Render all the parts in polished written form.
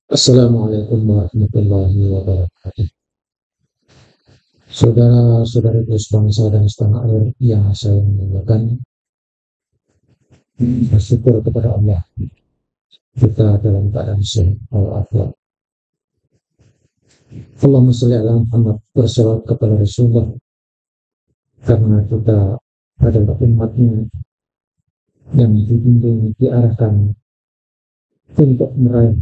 Assalamualaikum warahmatullahi wabarakatuh. Saudara-saudari bangsa dan setanah air yang saya muliakan, bersyukur kepada Allah kita dalam keadaan sehat walafiat. Allahumma sholli ala Muhammad, bersalawat kepada Rasulullah, karena kita adalah umatnya yang dibimbing, diarahkan untuk meraih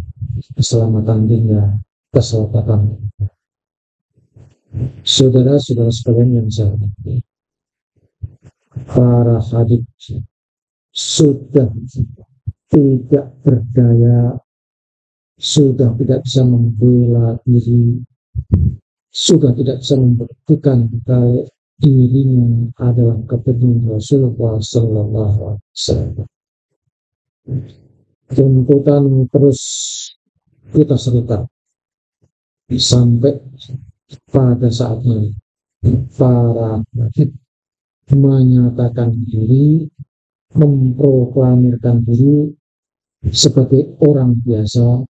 keselamatan dunia, keselamatan. Saudara-saudara sekalian yang saya hormati, para hadis sudah tidak berdaya, sudah tidak bisa membela diri, sudah tidak bisa membuktikan kalau dirinya adalah kepenuh Rasulullah Sallallahu Alaihi Wasallam. Tuntutan terus kita serukan sampai pada saatnya para nabi menyatakan diri, memproklamirkan diri sebagai orang biasa,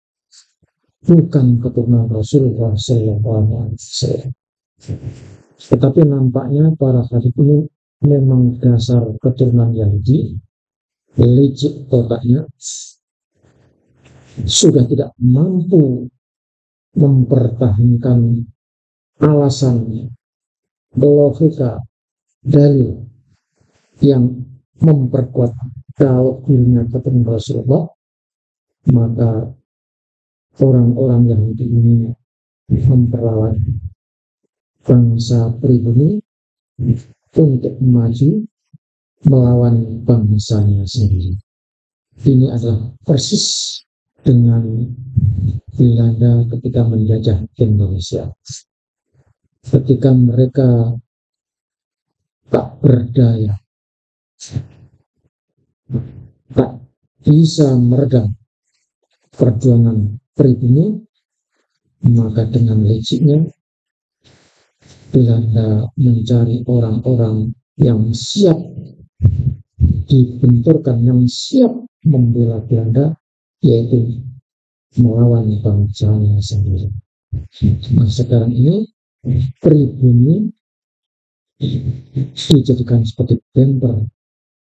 bukan keturunan Rasulullah SAW. Tetapi nampaknya para hadis ini memang dasar keturunan Yahudi, licik otaknya, sudah tidak mampu mempertahankan alasannya, logika, dalil yang memperkuat kalau dirinya keturunan Rasulullah. Maka orang-orang Yahudi ini memperalat bangsa pribumi untuk maju melawan bangsanya sendiri. Ini adalah persis dengan Belanda ketika menjajah Indonesia. Ketika mereka tak berdaya, tak bisa meredam perjuangan pribumi, maka dengan liciknya Belanda mencari orang-orang yang siap dibenturkan, yang siap membela Belanda, yaitu melawan bangsanya sendiri. Nah, sekarang ini pribumi dijadikan seperti bemper,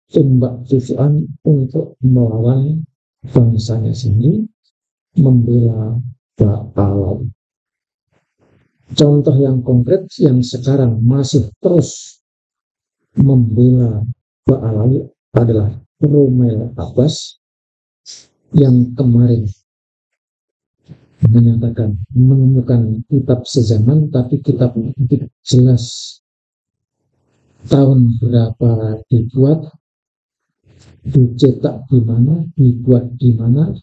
tumbak tujuan untuk melawan bangsanya sendiri, membela Ba'alawi. Contoh yang konkret yang sekarang masih terus membela Ba'alawi adalah Rommel Abbas, yang kemarin menyatakan menemukan kitab sezaman, tapi kitab tidak jelas tahun berapa dibuat, dicetak di mana, dibuat di mana,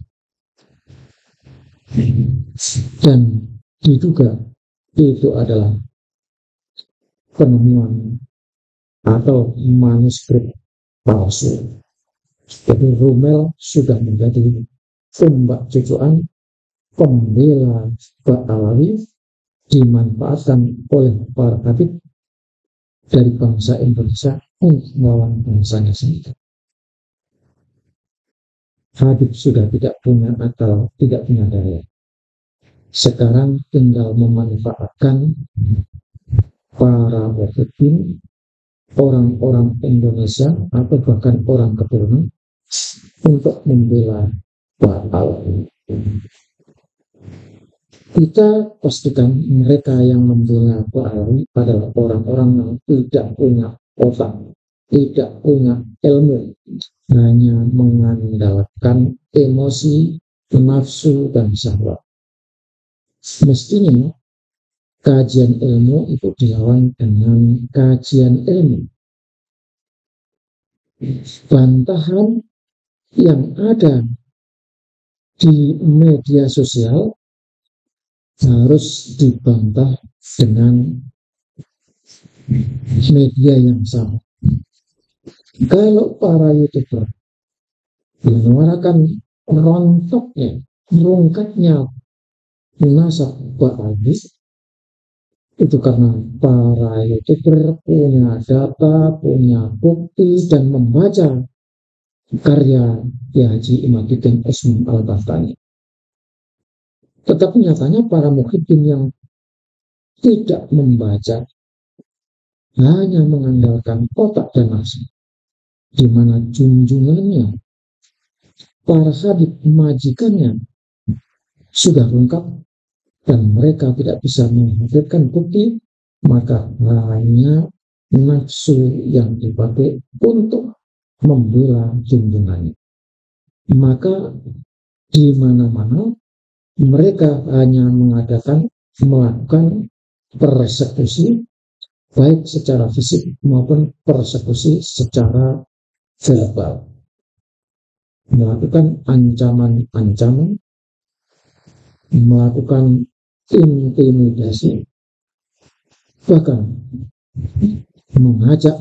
dan diduga itu adalah penemuan atau manuskrip palsu. Jadi Rommel sudah menjadi tumbak tujuan pembela Ba'alawi, dimanfaatkan oleh para habib dari bangsa Indonesia untuk melawan bangsanya sendiri. Habib sudah tidak punya akal, tidak punya daya. Sekarang tinggal memanfaatkan para wahabin, orang-orang Indonesia atau bahkan orang keturunan untuk membela Ba'alawi. Kita pastikan mereka yang membela Ba'alawi adalah orang-orang yang tidak punya otak, tidak punya ilmu, hanya mengandalkan emosi, nafsu, dan syahwat. Mestinya kajian ilmu itu dilawan dengan kajian ilmu. Bantahan yang ada di media sosial harus dibantah dengan media yang sama. Kalau para YouTuber menyuarakan rontoknya, rungkatnya nasab Ba'alawi, itu karena para YouTuber punya data, punya bukti, dan membaca karya Ki Haji Imaduddin Usman Al-Bahtani. Tetapi nyatanya para muhyiddin yang tidak membaca, hanya mengandalkan otak dan nafsu, di mana junjungannya, para habib majikannya sudah lengkap dan mereka tidak bisa menghadirkan bukti, maka hanya nafsu yang dipakai untuk membela junjungannya. Maka di mana-mana mereka hanya melakukan persekusi, baik secara fisik maupun persekusi secara verbal, melakukan ancaman-ancaman, melakukan intimidasi, bahkan mengajak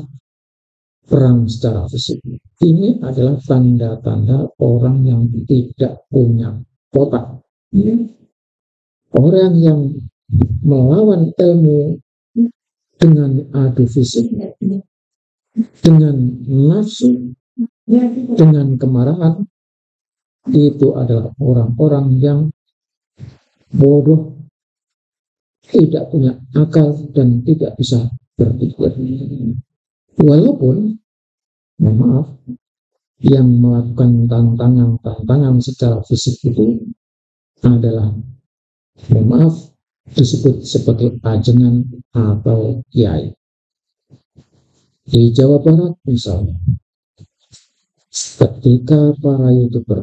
perang secara fisik. Ini adalah tanda-tanda orang yang tidak punya otak. Orang yang melawan ilmu dengan adu fisik, dengan nafsu, dengan kemarahan, itu adalah orang-orang yang bodoh, tidak punya akal dan tidak bisa berpikir. Walaupun, maaf, yang melakukan tantangan secara fisik itu adalah, maaf, disebut sebagai ajengan atau kiai. Di Jawa Barat misalnya, ketika para YouTuber,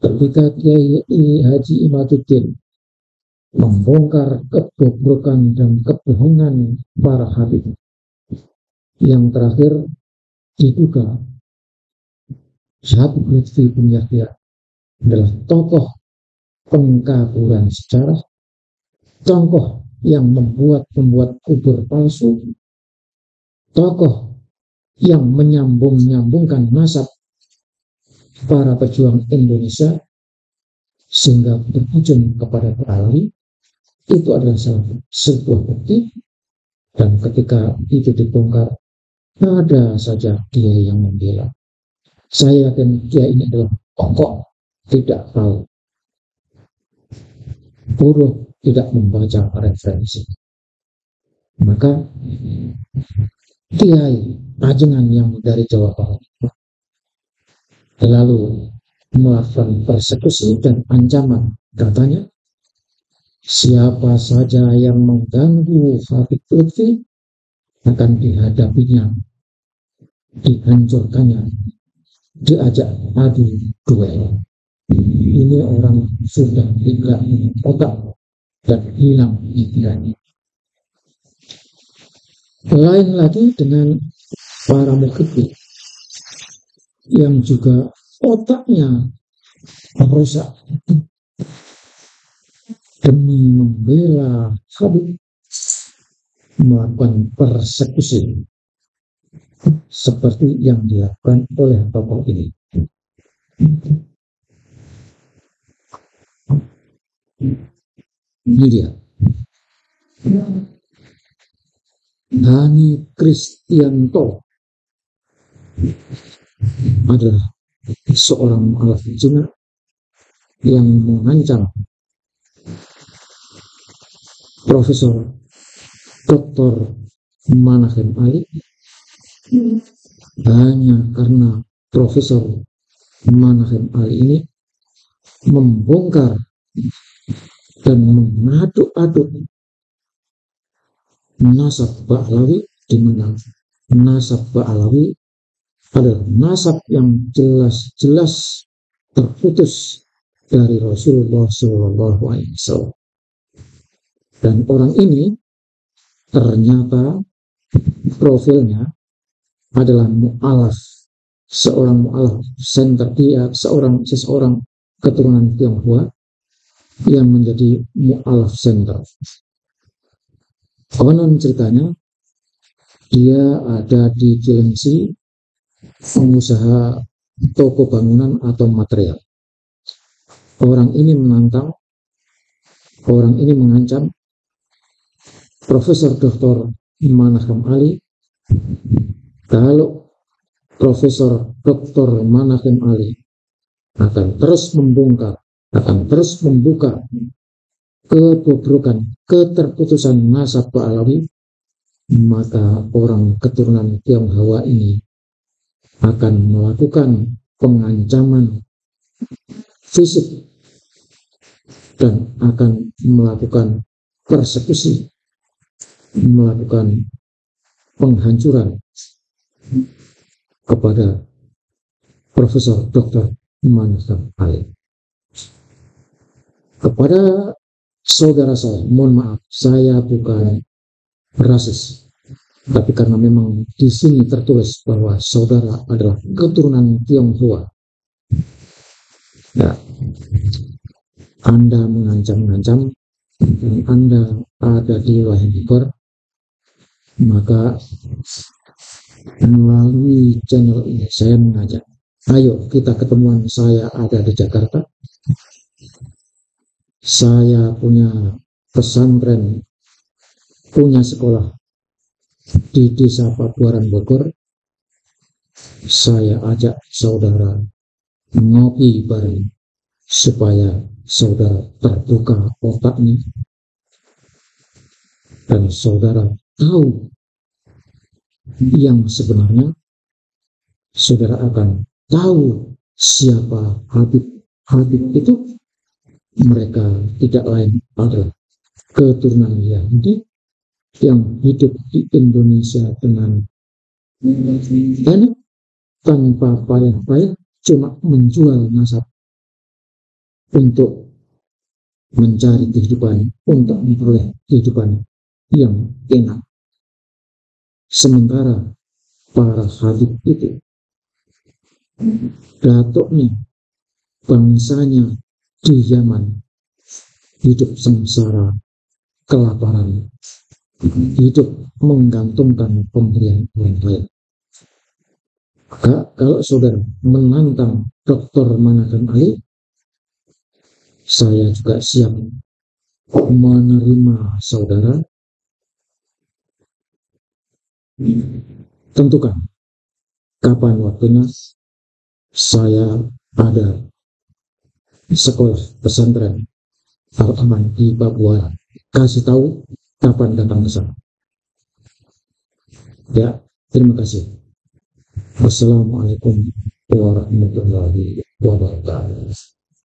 ketika Kiai Haji Imaduddin membongkar kebobrokan dan kebohongan para habib, yang terakhir diduga Habib Lutfi bin Yahya adalah tokoh pengkaburan sejarah, tokoh yang membuat kubur palsu, tokoh yang menyambungkan nasab para pejuang Indonesia sehingga berujung kepada Bali. Itu adalah sebuah bukti, dan ketika itu dibongkar, ada saja dia yang membela. Saya yakin dia ini adalah tokoh tidak tahu, bodoh, tidak membaca referensi. Maka kiai ajengan yang dari Jawa Barat lalu melakukan persekusi dan ancaman, katanya siapa saja yang mengganggu Habib Lutfi akan dihadapinya, dihancurkannya, diajak adu duel. Ini orang sudah tidak otak dan hilang pikirannya. Lain lagi dengan para muhyiddin yang juga otaknya rusak demi membela Habib, melakukan persekusi seperti yang dilakukan oleh tokoh ini. Ini dia, Hani Kristianto adalah seorang mu'alaf Cina yang mengancam Profesor Dr. Manahem Ali hanya karena Profesor Manahem Ali ini membongkar dan mengaduk-aduk nasab Ba'alawi, di mana nasab Ba'alawi adalah nasab yang jelas-jelas terputus dari Rasulullah SAW. Dan orang ini ternyata profilnya adalah mu'alaf, seorang mu'alaf center, dia seseorang keturunan Tionghoa yang menjadi mu'alaf center. Konon ceritanya dia ada di Cilengsi, pengusaha toko bangunan atau material. Orang ini mengancam Profesor Dr. Manahem Ali. Kalau Profesor Dr. Manahem Ali akan terus membongkar akan terus membuka kebobrokan, keterputusan nasab Pahlawi, maka orang keturunan Tionghoa ini akan melakukan pengancaman fisik dan akan melakukan persekusi, melakukan penghancuran kepada Profesor Dr. Mansyur Ali. Kepada saudara saya, mohon maaf, saya bukan rasis, tapi karena memang di sini tertulis bahwa saudara adalah keturunan Tionghoa, ya, Anda mengancam-ngancam, dan Anda ada di wilayah Bogor, maka melalui channel ini saya mengajak, ayo kita ketemuan. Saya ada di Jakarta, saya punya pesantren, punya sekolah di Desa Pabuaran Bogor. Saya ajak saudara ngopi bareng supaya saudara terbuka otaknya dan saudara tahu yang sebenarnya. Saudara akan tahu siapa Habib. Habib itu mereka tidak lain adalah keturunan Yahudi yang hidup di Indonesia dengan enak, tanpa payah-payah, cuma menjual nasab untuk mencari kehidupan, untuk memperoleh kehidupan yang enak. Sementara para Habib itu, datuknya, bangsanya di Yaman, hidup sengsara, kelaparan, hidup menggantungkan pemberian orang lain. Maka kalau saudara menantang Dr. Mansyur Ali, saya juga siap menerima saudara. Tentukan kapan waktunya. Saya ada sekolah pesantren Al-Aman di Papua. Kasih tahu kapan datang ke sana. Ya, terima kasih. Wassalamualaikum warahmatullahi wabarakatuh.